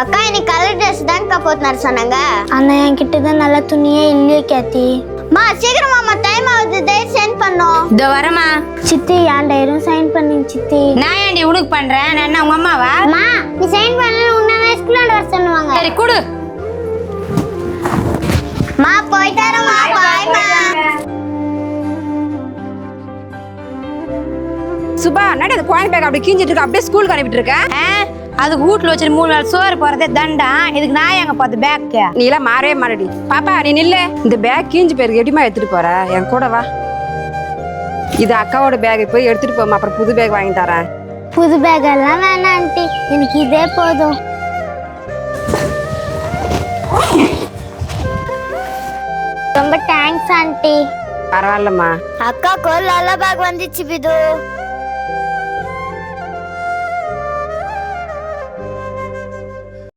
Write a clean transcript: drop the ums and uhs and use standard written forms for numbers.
அக்கா இன்னைக்கு colour dress தான்க்கா போட்டுனாரு சொன்னாங்க. ஆனா என்கிட்ட தான் நல்ல துணியே இல்லையே கேத்தி. மா சீக்கிரமா டைம் ஆகுது, டேட் சென்ட் பண்ணோம். இதோ வரமா. சித்தி என் டைரும் சைன் பண்ணுங்க சித்தி. நான் ஏன்டி உனக்கு பண்றேன்? நான் என்ன உங்க அம்மாவா? மா நீ சைன் பண்ணல உன்ன ஸ்கூல்ல வர சொல்லுவாங்க. சரி குடு. மா போய்ட்டாரமா, பாய் மா. சுபா நடி அந்த குழந்தை பேக் அப்படியே கீஞ்சிட்டு இருக்க, அப்படியே ஸ்கூலுக்கு அனுப்பிட்டு இருக்க. அதுக்கு வீட்டுல வச்சு 3 நாள் சோறு போறதே தண்டா. இதுக்கு நான் எங்க பார்த்து பேக்? நீ எல்லாம் மாறவே மாறடி. பாப்பா நீ நில்லு. இந்த பேக் கீஞ்சு பேருக்கு எப்படிமா எடுத்துட்டு போற? என் கூட வா. இது அக்காவோட பேக், போய் எடுத்துட்டு போமா, அப்புறம் புது பேக் வாங்கி தரேன். புது பேக் எல்லாம் வேணாம் ஆண்டி, எனக்கு இதே போதும். ரொம்ப தேங்க்ஸ் ஆண்டி. பரவாயில்லம்மா. அக்கா கோல் நல்ல பேக் வந்துச்சு பிது.